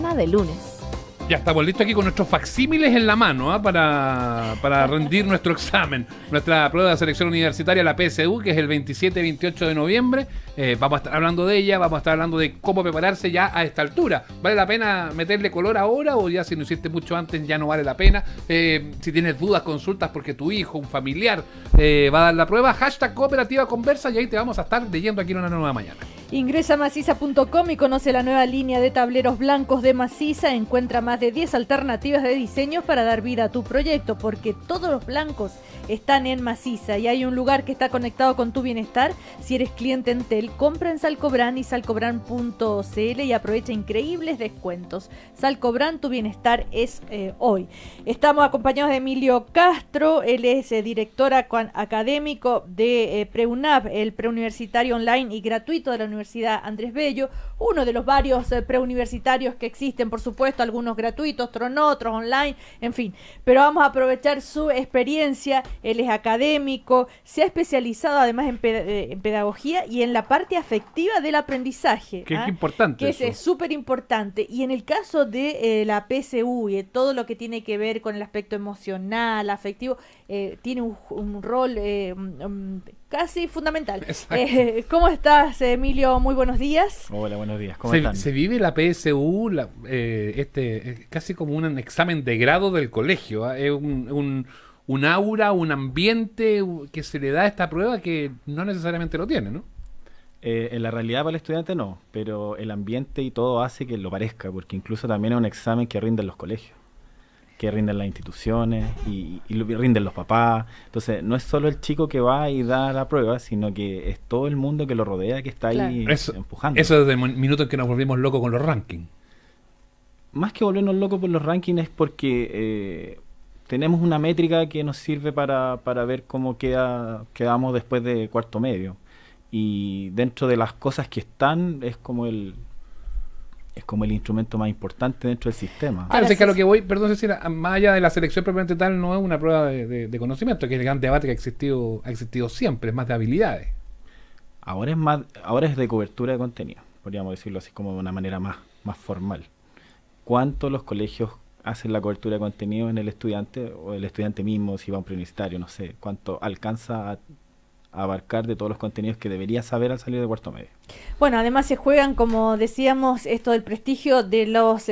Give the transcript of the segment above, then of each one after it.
Ingresa de lunes. Ya estamos listos aquí con nuestros facsímiles en la mano para rendir nuestro examen. Nuestra prueba de selección universitaria, la PSU, que es el 27 y 28 de noviembre. Vamos a estar hablando de ella, vamos a estar hablando de cómo prepararse ya a esta altura. ¿Vale la pena meterle color ahora o ya si no hiciste mucho antes ya no vale la pena? Si tienes dudas, consultas porque tu hijo, un familiar va a dar la prueba, hashtag Cooperativa Conversa y ahí te vamos a estar leyendo aquí en Una Nueva Mañana. Ingresa a maciza.com y conoce la nueva línea de tableros blancos de Maciza. Encuentra más de 10 alternativas de diseños para dar vida a tu proyecto, porque todos los blancos están en Maciza y hay un lugar que está conectado con tu bienestar. Si eres cliente Entel, compra en Salcobran y salcobran.cl y aprovecha increíbles descuentos. Salcobran, tu bienestar es hoy. Estamos acompañados de Emilio Castro, él es director académico de PreUNAV, el preuniversitario online y gratuito de la Universidad Andrés Bello, uno de los varios preuniversitarios que existen, por supuesto, algunos gratuitos, otros online, en fin, pero vamos a aprovechar su experiencia. Él es académico, se ha especializado además en pedagogía y en la parte afectiva del aprendizaje. Qué importante. Que es súper importante. Y en el caso de la PSU y de todo lo que tiene que ver con el aspecto emocional, afectivo, tiene un rol casi fundamental. ¿Cómo estás, Emilio? Muy buenos días. Hola, buenos días. ¿Cómo están? Se vive la PSU casi como un examen de grado del colegio. Es un aura, un ambiente que se le da a esta prueba que no necesariamente lo tiene, ¿no? En la realidad para el estudiante no, pero el ambiente y todo hace que lo parezca, porque incluso también es un examen que rinden los colegios, que rinden las instituciones y rinden los papás. Entonces no es solo el chico que va y da la prueba, sino que es todo el mundo que lo rodea que está ahí empujando. Eso desde el minuto en que nos volvimos locos con los rankings. Más que volvernos locos por los rankings es porque tenemos una métrica que nos sirve para ver cómo quedamos después de cuarto medio. Y dentro de las cosas que están, es como el instrumento más importante dentro del sistema. Claro, es que a lo que voy, perdón Cecilia, más allá de la selección propiamente tal, no es una prueba de conocimiento, que es el gran debate que ha existido siempre, es más de habilidades. Ahora es de cobertura de contenido, podríamos decirlo así como de una manera más formal. ¿Cuánto los colegios hacen la cobertura de contenido en el estudiante, o el estudiante mismo, si va a un preuniversitario, no sé, cuánto alcanza a abarcar de todos los contenidos que debería saber al salir de cuarto medio? Bueno, además se juegan, como decíamos, esto del prestigio de los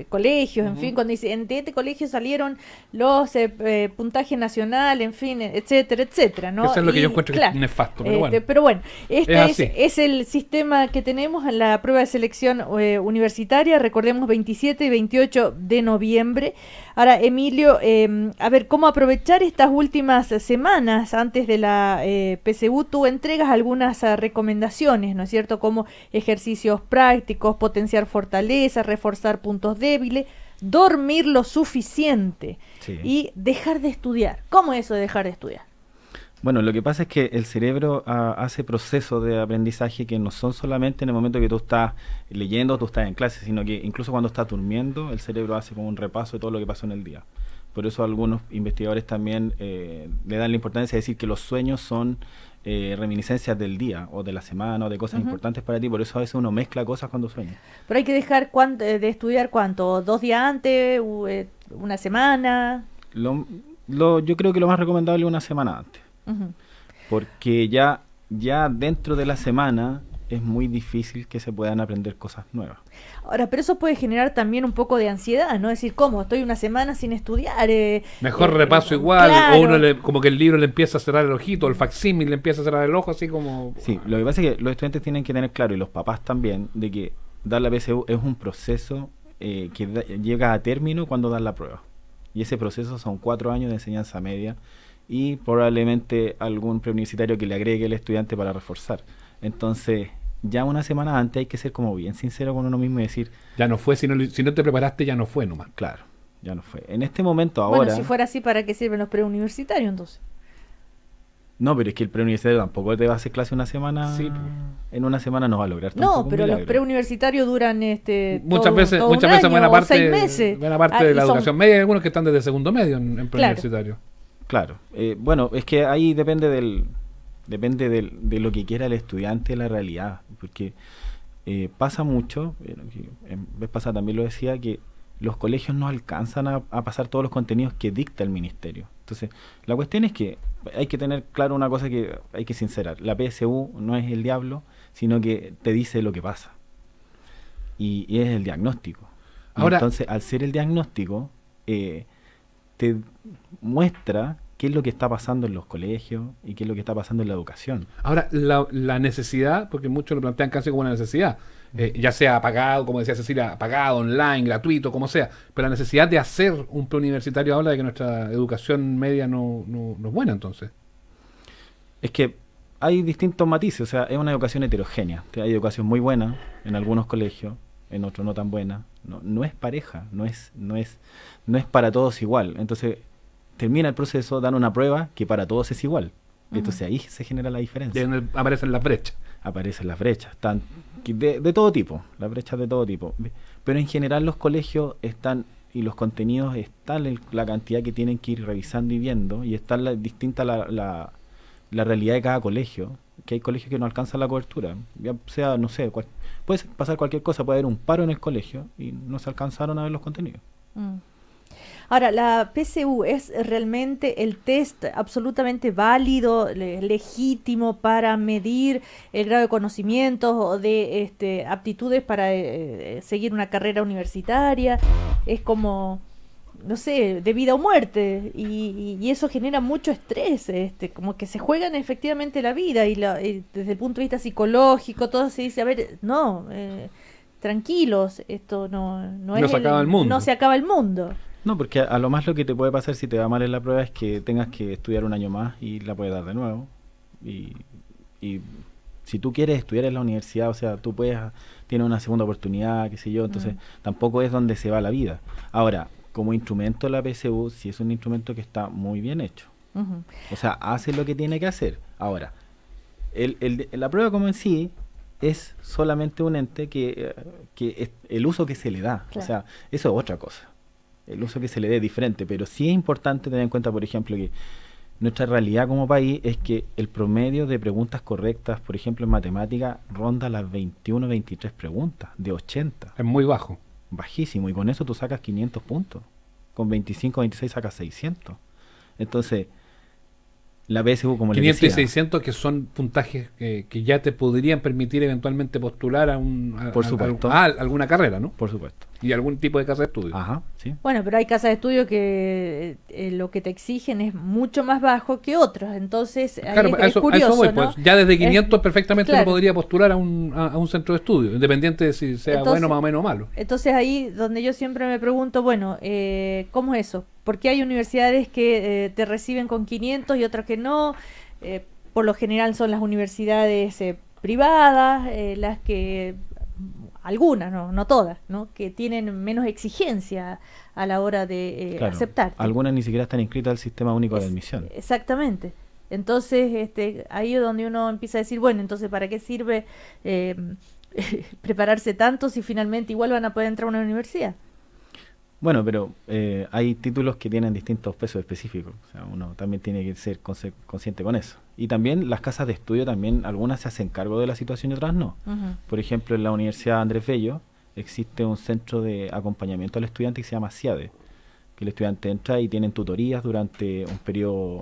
colegios, en fin, cuando dice, en este colegio salieron los puntaje nacional, en fin, etcétera, etcétera, ¿no? Eso es lo que yo encuentro que es nefasto, pero bueno. Pero bueno, este es el sistema que tenemos en la prueba de selección universitaria, recordemos 27 y 28 de noviembre. Ahora, Emilio, a ver, ¿cómo aprovechar estas últimas semanas antes de la PSU? Tú entregas algunas recomendaciones, ¿no es cierto? Como ejercicios prácticos, potenciar fortalezas, reforzar puntos débiles, dormir lo suficiente y dejar de estudiar. ¿Cómo es eso de dejar de estudiar? Bueno, lo que pasa es que el cerebro hace procesos de aprendizaje que no son solamente en el momento que tú estás leyendo, tú estás en clase, sino que incluso cuando estás durmiendo, el cerebro hace como un repaso de todo lo que pasó en el día. Por eso algunos investigadores también le dan la importancia de decir que los sueños son reminiscencias del día o de la semana o de cosas importantes para ti. Por eso a veces uno mezcla cosas cuando sueña. Pero hay que dejar de estudiar ¿cuánto? ¿2 días antes? ¿Una semana? Yo creo que lo más recomendable es una semana antes. Porque ya dentro de la semana es muy difícil que se puedan aprender cosas nuevas. Ahora, pero eso puede generar también un poco de ansiedad, ¿no? Es decir, ¿cómo? Estoy una semana sin estudiar. Mejor repaso igual, claro. O uno como que el libro le empieza a cerrar el ojito, el facsímil le empieza a cerrar el ojo, así como... Sí, lo que pasa es que los estudiantes tienen que tener claro, y los papás también, de que dar la PSU es un proceso que llega a término cuando dan la prueba. Y ese proceso son 4 años de enseñanza media y probablemente algún preuniversitario que le agregue el estudiante para reforzar. Entonces, ya una semana antes hay que ser como bien sincero con uno mismo y decir... Ya no fue, si no te preparaste ya no fue nomás. Claro, ya no fue. En este momento ahora... Bueno, si fuera así, ¿para qué sirven los preuniversitarios entonces? No, pero es que el preuniversitario tampoco te va a hacer clase una semana. Sí. En una semana no va a lograr. No, pero los preuniversitarios duran muchas veces buena parte de la educación media. Hay algunos que están desde segundo medio en preuniversitario. Claro. Bueno, es que ahí depende de lo que quiera el estudiante, la realidad, porque pasa mucho, en vez pasada también lo decía, que los colegios no alcanzan a pasar todos los contenidos que dicta el ministerio. Entonces, la cuestión es que hay que tener claro una cosa que hay que sincerar. La PSU no es el diablo, sino que te dice lo que pasa. Y es el diagnóstico. Ahora, entonces, al ser el diagnóstico, te muestra qué es lo que está pasando en los colegios y qué es lo que está pasando en la educación. Ahora, la necesidad, porque muchos lo plantean casi como una necesidad, ya sea pagado, como decía Cecilia, pagado, online, gratuito, como sea, pero la necesidad de hacer un preuniversitario habla de que nuestra educación media no es buena, entonces. Es que hay distintos matices, o sea, es una educación heterogénea. Hay educación muy buena en algunos colegios, en otros no tan buena. No es pareja, no es para todos igual. Entonces, termina el proceso, dan una prueba que para todos es igual. Entonces ahí se genera la diferencia. Aparecen las brechas. Aparecen las brechas, están de todo tipo, las brechas de todo tipo. Pero en general los colegios están, y los contenidos están, la cantidad que tienen que ir revisando y viendo, y está distinta la realidad de cada colegio, que hay colegios que no alcanzan la cobertura. Ya sea, no sé, puede pasar cualquier cosa, puede haber un paro en el colegio y no se alcanzaron a ver los contenidos. Ahora, ¿la PSU es realmente el test absolutamente válido, legítimo para medir el grado de conocimientos o de aptitudes para seguir una carrera universitaria? Es como, no sé, de vida o muerte, y eso genera mucho estrés, como que se juegan efectivamente la vida, y desde el punto de vista psicológico todo se dice, a ver, no, tranquilos, esto no es se acaba el mundo. No se acaba el mundo. No, porque a lo más lo que te puede pasar si te va mal en la prueba es que tengas que estudiar un año más y la puedes dar de nuevo. Y si tú quieres estudiar en la universidad, o sea, tú tienes una segunda oportunidad, qué sé yo, entonces tampoco es donde se va la vida. Ahora, como instrumento la PSU sí es un instrumento que está muy bien hecho. O sea, hace lo que tiene que hacer. Ahora, la prueba como en sí es solamente un ente que es el uso que se le da. Claro. O sea, eso es otra cosa. El uso que se le dé es diferente, pero sí es importante tener en cuenta, por ejemplo, que nuestra realidad como país es que el promedio de preguntas correctas, por ejemplo, en matemática, ronda las 21, 23 preguntas, de 80. Es muy bajo. Bajísimo, y con eso tú sacas 500 puntos. Con 25, 26 sacas 600. Entonces, la PSU, como 500 y 600 que son puntajes que ya te podrían permitir eventualmente postular a alguna carrera, ¿no? Por supuesto. Y algún tipo de casa de estudio. Ajá, sí. Bueno, pero hay casas de estudio que lo que te exigen es mucho más bajo que otros, entonces claro, es curioso, eso voy, ¿no? pues, ya desde 500 perfectamente claro. uno podría postular a un centro de estudio, independiente de si sea bueno, más o menos malo. Entonces ahí donde yo siempre me pregunto, bueno, ¿cómo es eso? ¿Por qué hay universidades que te reciben con 500 y otras que no? Por lo general son las universidades privadas, las que... algunas, no todas, ¿no? Que tienen menos exigencia a la hora de claro, aceptar. Algunas ni siquiera están inscritas al sistema único de admisión. Exactamente. Entonces, ahí es donde uno empieza a decir, bueno, entonces, ¿para qué sirve prepararse tanto si finalmente igual van a poder entrar a una universidad? Bueno, pero hay títulos que tienen distintos pesos específicos. O sea, uno también tiene que ser consciente con eso. Y también las casas de estudio, también algunas se hacen cargo de la situación y otras no. Por ejemplo, en la Universidad Andrés Bello existe un centro de acompañamiento al estudiante que se llama CIADE, que el estudiante entra y tienen tutorías durante un periodo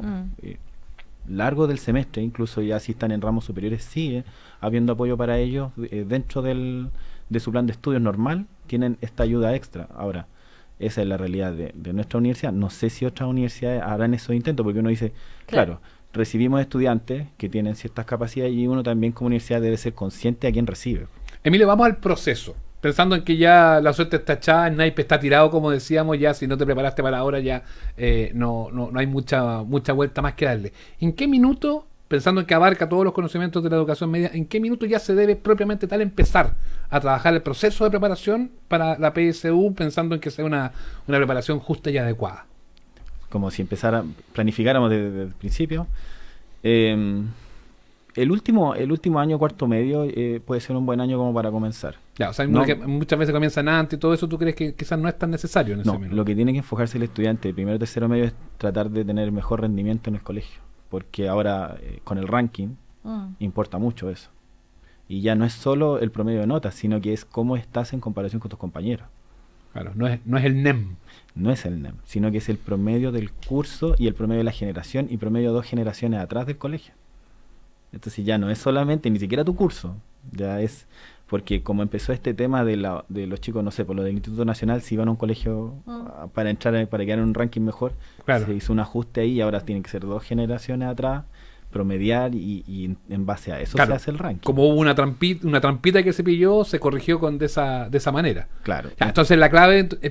largo del semestre, incluso ya si están en ramos superiores sigue habiendo apoyo para ellos dentro de su plan de estudios normal, tienen esta ayuda extra. Ahora, esa es la realidad de nuestra universidad. No sé si otras universidades harán esos intentos, porque uno dice, claro, recibimos estudiantes que tienen ciertas capacidades y uno también como universidad debe ser consciente a quién recibe. Emilio, vamos al proceso. Pensando en que ya la suerte está echada, el naipe está tirado, como decíamos, ya si no te preparaste para ahora ya no hay mucha vuelta más que darle. ¿En qué minuto, pensando en que abarca todos los conocimientos de la educación media, en qué minuto ya se debe propiamente tal empezar a trabajar el proceso de preparación para la PSU, pensando en que sea una preparación justa y adecuada? Como si planificáramos desde el principio. El último año, cuarto medio, puede ser un buen año como para comenzar. Ya, o sea, que muchas veces comienzan antes y todo eso, ¿tú crees que quizás no es tan necesario en ese minuto? Lo que tiene que enfocarse el estudiante de primero o tercero medio es tratar de tener mejor rendimiento en el colegio, porque ahora con el ranking importa mucho eso. Y ya no es solo el promedio de notas, sino que es cómo estás en comparación con tus compañeros. Claro, no es el NEM. No es el NEM, sino que es el promedio del curso y el promedio de la generación y promedio de 2 generaciones atrás del colegio. Entonces ya no es solamente, ni siquiera tu curso, ya es, porque como empezó este tema de los chicos, no sé, por lo del Instituto Nacional, si iban a un colegio para entrar, para quedar en un ranking mejor, Claro. se hizo un ajuste ahí y ahora tienen que ser 2 generaciones atrás, promediar y en base a eso Claro, se hace el ranking. Como hubo una trampita que se pilló, se corrigió de esa manera. Claro. Ya, entonces la clave, de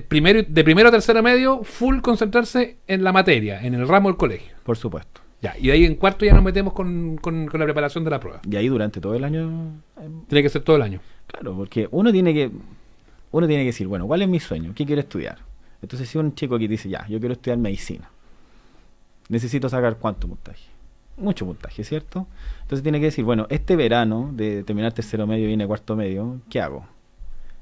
primero a tercero medio, full concentrarse en la materia, en el ramo del colegio. Por supuesto. Ya, y de ahí en cuarto ya nos metemos con la preparación de la prueba. Y ahí durante todo el año, Tiene que ser todo el año. claro, porque uno tiene que decir, bueno, ¿cuál es mi sueño? ¿Qué quiero estudiar? Entonces si un chico que dice, ya, yo quiero estudiar medicina, necesito sacar ¿cuánto puntaje? Mucho puntaje, ¿cierto? Entonces tiene que decir, bueno, este verano de terminar tercero medio y viene cuarto medio, ¿qué hago?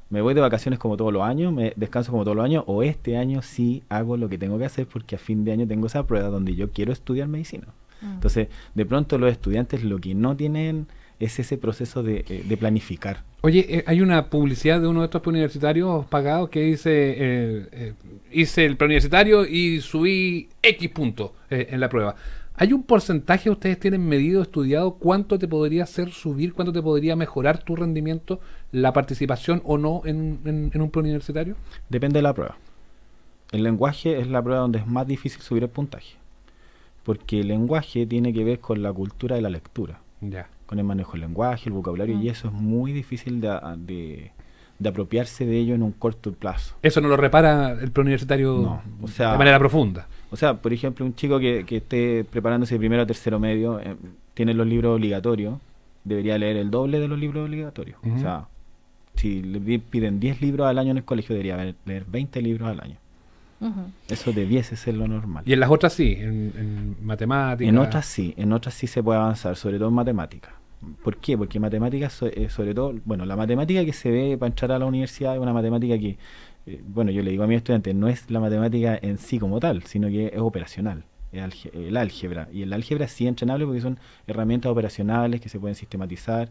¿Me voy de vacaciones como todos los años? ¿Me descanso como todos los años? ¿O este año sí hago lo que tengo que hacer porque a fin de año tengo esa prueba donde yo quiero estudiar medicina? Entonces, de pronto los estudiantes lo que no tienen es ese proceso de planificar. Oye, hay una publicidad de uno de estos preuniversitarios pagados que dice, hice el preuniversitario y subí X puntos en la prueba. ¿Hay un porcentaje, ustedes tienen medido, estudiado, cuánto te podría hacer subir, cuánto te podría mejorar tu rendimiento, la participación o no en un preuniversitario? Depende de la prueba. El lenguaje es la prueba donde es más difícil subir el puntaje. Porque el lenguaje tiene que ver con la cultura de la lectura. Ya. Con el manejo del lenguaje, el vocabulario, y eso es muy difícil de apropiarse de ello en un corto plazo. ¿Eso no lo repara el preuniversitario No, o sea, de manera profunda? O sea, por ejemplo, un chico que esté preparándose de primero a tercero medio, tiene los libros obligatorios, debería leer el doble de los libros obligatorios. O sea, si le piden 10 libros al año en el colegio, debería leer 20 libros al año. Eso debiese ser lo normal. Y en las otras sí, en matemáticas. En otras sí se puede avanzar, sobre todo en matemáticas. ¿Por qué? Porque matemáticas, sobre todo, bueno, la matemática que se ve para entrar a la universidad es una matemática que, bueno, yo le digo a mis estudiantes, no es la matemática en sí como tal, sino que es operacional, el álgebra. Y el álgebra sí es entrenable porque son herramientas operacionales que se pueden sistematizar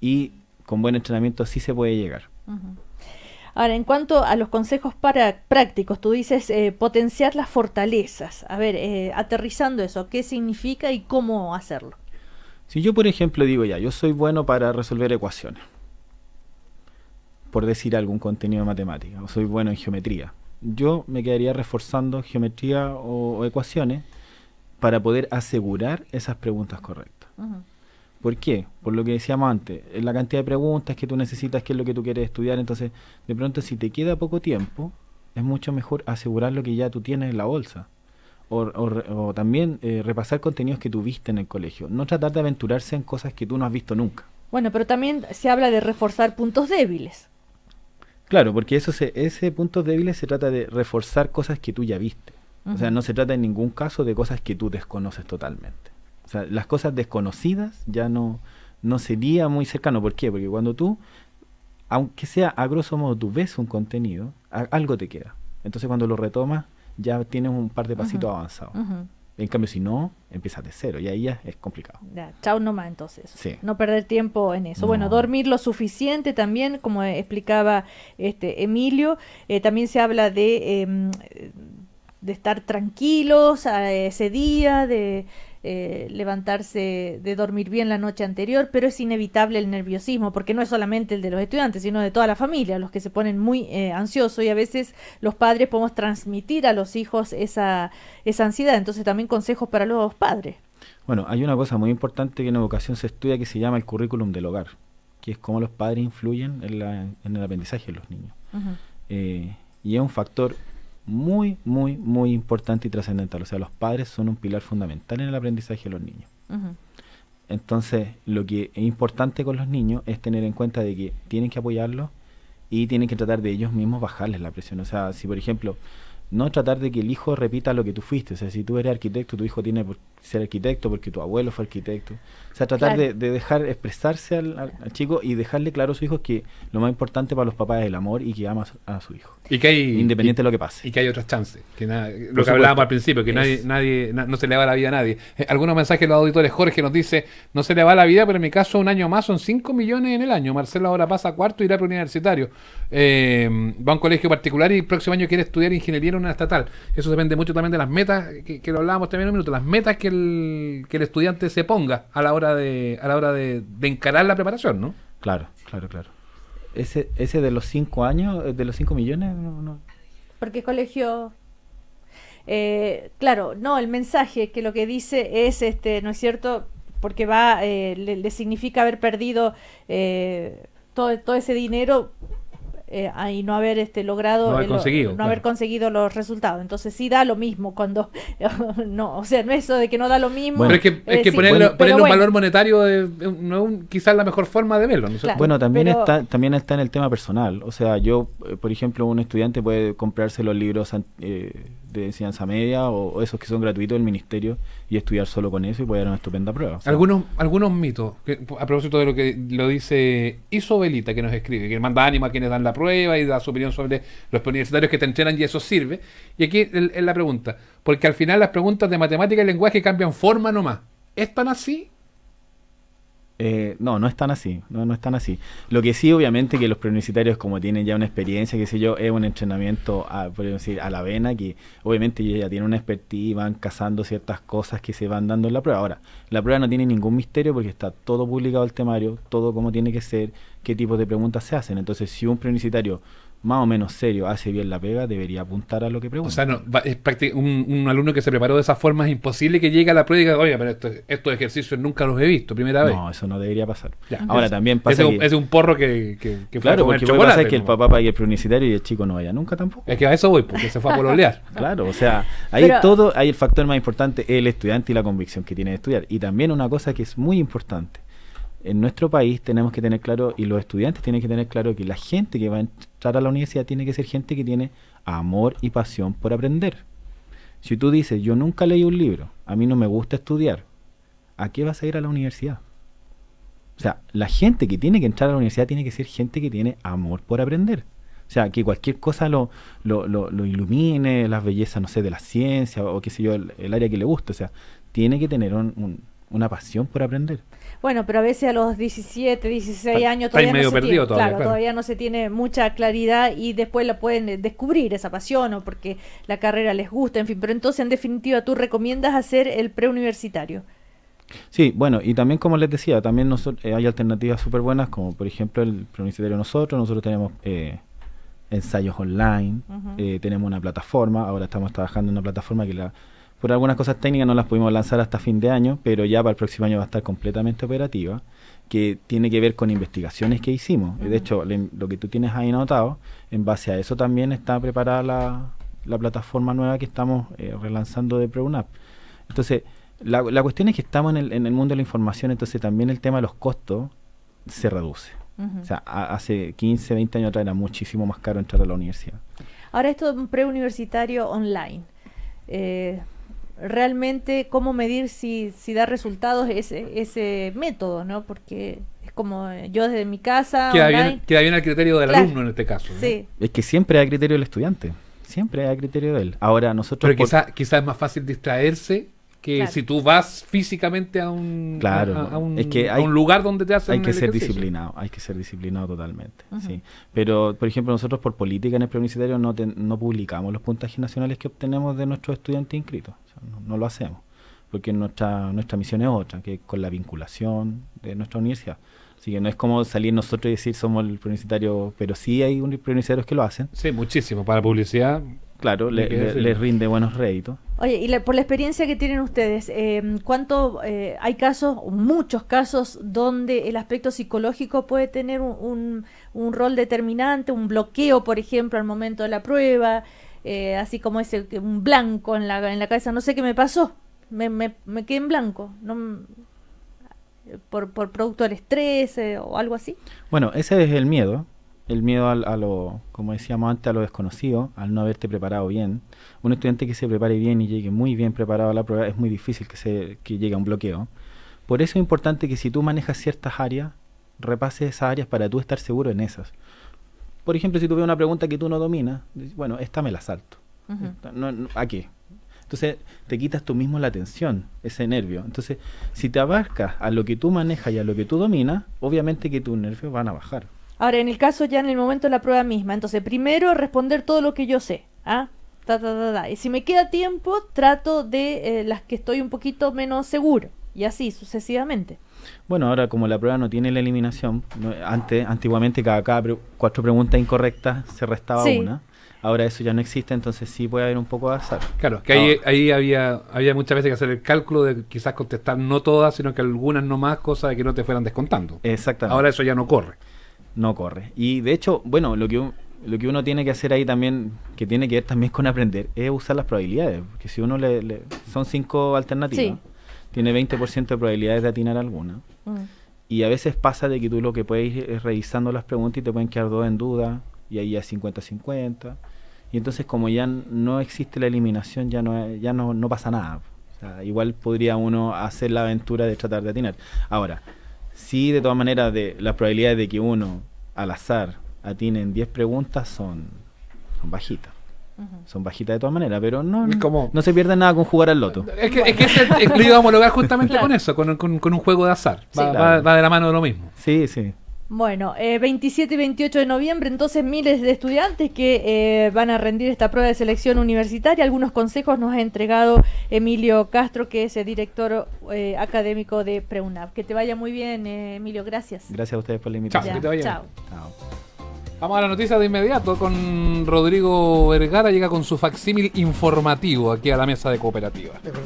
y con buen entrenamiento sí se puede llegar. Ahora, en cuanto a los consejos prácticos, tú dices potenciar las fortalezas. A ver, aterrizando eso, ¿qué significa y cómo hacerlo? Si yo, por ejemplo, digo yo soy bueno para resolver ecuaciones, por decir algún contenido de matemática, o soy bueno en geometría, yo me quedaría reforzando geometría o ecuaciones para poder asegurar esas preguntas correctas. ¿Por qué? Por lo que decíamos antes, la cantidad de preguntas que tú necesitas, qué es lo que tú quieres estudiar, entonces de pronto si te queda poco tiempo, es mucho mejor asegurar lo que ya tú tienes en la bolsa. O también repasar contenidos que tú viste en el colegio. No tratar de aventurarse en cosas que tú no has visto nunca. Bueno, pero también se habla de reforzar puntos débiles. Claro, porque ese puntos débiles se trata de reforzar cosas que tú ya viste. O sea, no se trata en ningún caso de cosas que tú desconoces totalmente. O sea, las cosas desconocidas ya no sería muy cercano. ¿Por qué? Porque cuando tú, aunque sea a grosso modo, tú ves un contenido, algo te queda. Entonces cuando lo retomas, ya tienes un par de pasitos avanzados. En cambio, si no, empiezas de cero y ahí ya es complicado. Ya, chao nomás entonces. Sí. No perder tiempo en eso. No. Bueno, dormir lo suficiente también, como explicaba Emilio. También se habla de estar tranquilos ese día, de levantarse, de dormir bien la noche anterior, pero es inevitable el nerviosismo, porque no es solamente el de los estudiantes, sino de toda la familia, los que se ponen muy ansiosos, y a veces los padres podemos transmitir a los hijos esa ansiedad. Entonces también consejos para los padres. Bueno, hay una cosa muy importante que en educación se estudia que se llama el currículum del hogar, que es cómo los padres influyen en el aprendizaje de los niños. Y es un factor muy, muy, muy importante y trascendental. O sea, los padres son un pilar fundamental en el aprendizaje de los niños. Entonces, lo que es importante con los niños es tener en cuenta de que tienen que apoyarlos y tienen que tratar de ellos mismos bajarles la presión. O sea, si por ejemplo no tratar de que el hijo repita lo que tú fuiste. O sea, si tú eres arquitecto, tu hijo tiene que ser arquitecto porque tu abuelo fue arquitecto. O sea, tratar Claro. de dejar expresarse al chico y dejarle claro a su hijo que lo más importante para los papás es el amor y que ama a su hijo, Y que hay, independiente de lo que pase. y que hay otras chances. Que lo que supuesto. hablábamos al principio, que Es- no se le va la vida a nadie. Algunos mensajes de los auditores. Jorge nos dice, no se le va la vida, pero en mi caso un año más son 5 millones en el año. Marcelo ahora pasa a cuarto y irá preuniversitario. Va a un colegio particular y el próximo año quiere estudiar ingeniería en una estatal. Eso depende mucho también de las metas, que lo hablábamos también en un minuto, las metas que el estudiante se ponga a la hora de encarar la preparación, ¿no? Claro. Ese de los 5 años, de los 5 millones, no. Porque colegio... claro, no, el mensaje que lo que dice es, ¿no es cierto? Porque le significa haber perdido todo ese dinero y no haber logrado, No haber conseguido, no claro. haber conseguido los resultados. Entonces sí da lo mismo cuando, no, o sea, no es eso de que no da lo mismo. Bueno, pero es que sí, ponerle pero un bueno. valor monetario no es quizás la mejor forma de verlo, ¿no? Claro. Bueno, también pero- está en el tema personal. O sea, yo, por ejemplo, un estudiante puede comprarse los libros de enseñanza media o esos que son gratuitos del ministerio y estudiar solo con eso y puede dar una estupenda prueba. O sea, Algunos mitos, a propósito de lo que lo dice Isobelita, que nos escribe, que manda ánimo a quienes dan la prueba y da su opinión sobre los universitarios que te entrenan y eso sirve. Y aquí es la pregunta, porque al final las preguntas de matemática y lenguaje cambian forma nomás. ¿Es tan así? no es tan así, no es tan así. Lo que sí, obviamente, que los preuniversitarios, como tienen ya una experiencia, qué sé yo, es un entrenamiento, podríamos decir, a la vena, que obviamente ellos ya tienen una expertise, van cazando ciertas cosas que se van dando en la prueba. Ahora, la prueba no tiene ningún misterio porque está todo publicado el temario, todo como tiene que ser, qué tipo de preguntas se hacen. Entonces, si un preuniversitario más o menos serio hace bien la pega, debería apuntar a lo que pregunta. O sea, es un alumno que se preparó de esa forma, es imposible que llegue a la prueba y diga, oye, pero estos ejercicios nunca los he visto, primera vez. No, eso no debería pasar. Ya. Ahora, también pasa ese que... es un porro que fue a Claro, comer porque puede chocolate, pasar que el ¿no? papá pague el preuniversitario y el chico no vaya nunca tampoco. Es que a eso voy, porque se fue a pololear. Claro, o sea, ahí el factor más importante, el estudiante y la convicción que tiene de estudiar. Y también una cosa que es muy importante, en nuestro país tenemos que tener claro, y los estudiantes tienen que tener claro, que la gente que va a entrar a la universidad tiene que ser gente que tiene amor y pasión por aprender. Si tú dices, yo nunca leí un libro, a mí no me gusta estudiar, ¿a qué vas a ir a la universidad? O sea, la gente que tiene que entrar a la universidad tiene que ser gente que tiene amor por aprender. O sea, que cualquier cosa lo ilumine, las bellezas, no sé, de la ciencia o qué sé yo, el área que le guste. O sea, tiene que tener una pasión por aprender. Bueno, pero a veces a los 17, 16 años Está ahí todavía medio no se perdido tiene, todavía, claro, claro. todavía no se tiene mucha claridad y después la pueden descubrir esa pasión o porque la carrera les gusta, en fin. Pero entonces, en definitiva, tú recomiendas hacer el preuniversitario. Sí, bueno, y también como les decía, también hay alternativas súper buenas, como por ejemplo el preuniversitario nosotros tenemos ensayos online, Ujú. tenemos una plataforma, ahora estamos trabajando en una plataforma que por algunas cosas técnicas no las pudimos lanzar hasta fin de año, pero ya para el próximo año va a estar completamente operativa, que tiene que ver con investigaciones que hicimos. Y de hecho, lo que tú tienes ahí anotado, en base a eso también está preparada la plataforma nueva que estamos relanzando de PreUnap. Entonces, la cuestión es que estamos en el mundo de la información, entonces también el tema de los costos se reduce. Ujú. O sea, hace 15, 20 años atrás era muchísimo más caro entrar a la universidad. Ahora esto de un preuniversitario online. Realmente, ¿cómo medir si da resultados ese método, ¿no? Porque es como yo desde mi casa, online, Queda bien al criterio del Claro. alumno en este caso, ¿no? sí. Es que siempre hay criterio del estudiante, siempre hay criterio de él. Ahora nosotros... Pero quizá es más fácil distraerse que Claro. si tú vas físicamente a un, Claro, a un, es que a un lugar donde te hacen hay que el ser ejercicio. disciplinado, hay que ser disciplinado totalmente, Ujú. sí. Pero, por ejemplo, nosotros por política en el preuniversitario no publicamos los puntajes nacionales que obtenemos de nuestros estudiantes inscritos, o sea, no lo hacemos, porque nuestra misión es otra, que es con la vinculación de nuestra universidad. Así que no es como salir nosotros y decir somos el preuniversitario, pero sí hay preuniversitarios que lo hacen. Sí, muchísimo. Para publicidad. Claro, Hay que decirlo. les rinde buenos réditos. Oye, y por la experiencia que tienen ustedes, ¿cuánto hay casos, muchos casos, donde el aspecto psicológico puede tener un rol determinante, un bloqueo, por ejemplo, al momento de la prueba, así como un blanco en la cabeza? No sé qué me pasó, me quedé en blanco, por producto del estrés o algo así. Bueno, ese es el miedo. el miedo a lo, como decíamos antes, a lo desconocido, al no haberte preparado bien. Un estudiante que se prepare bien y llegue muy bien preparado a la prueba, es muy difícil que llegue a un bloqueo. Por eso es importante que si tú manejas ciertas áreas, repases esas áreas para tú estar seguro en esas. Por ejemplo, si tú ves una pregunta que tú no dominas, dices, bueno, esta me la salto. ¿A qué? Entonces te quitas tú mismo la tensión, ese nervio. Entonces, si te abarcas a lo que tú manejas y a lo que tú dominas, obviamente que tus nervios van a bajar. Ahora, en el caso ya en el momento de la prueba misma, entonces primero responder todo lo que yo sé, ¿ah? Y si me queda tiempo, trato de las que estoy un poquito menos seguro, y así sucesivamente. Bueno, ahora como la prueba no tiene la eliminación, antiguamente cada 4 preguntas incorrectas se restaba una. Ahora eso ya no existe, entonces sí puede haber un poco de azar. Claro, que ahí había muchas veces que hacer el cálculo de quizás contestar no todas, sino que algunas nomás, cosas de que no te fueran descontando. Exactamente. Ahora eso ya no corre. No corre. Y de hecho, bueno, lo que uno tiene que hacer ahí también, que tiene que ver también con aprender, es usar las probabilidades. Porque si uno son 5 alternativas, tiene 20% de probabilidades de atinar alguna. Y a veces pasa de que tú lo que puedes ir es revisando las preguntas y te pueden quedar 2 en duda, y ahí ya 50-50. Y entonces como ya no existe la eliminación, ya no pasa nada. O sea, igual podría uno hacer la aventura de tratar de atinar. Ahora, sí, de todas maneras, las probabilidades de que uno al azar atine en 10 preguntas son bajitas. Son bajitas de todas maneras, pero no se pierde nada con jugar al loto. Es que lo iba a homologar justamente con eso, con un juego de azar. Va de la mano de lo mismo. Sí, sí. Bueno, 27 y 28 de noviembre, entonces miles de estudiantes que van a rendir esta prueba de selección universitaria. Algunos consejos nos ha entregado Emilio Castro, que es el director académico de PREUNAV. Que te vaya muy bien, Emilio, gracias. Gracias a ustedes por la invitación. Chao, que te vaya bien. Chao. Vamos a la noticia de inmediato con Rodrigo Vergara, llega con su facsímil informativo aquí a la mesa de cooperativa.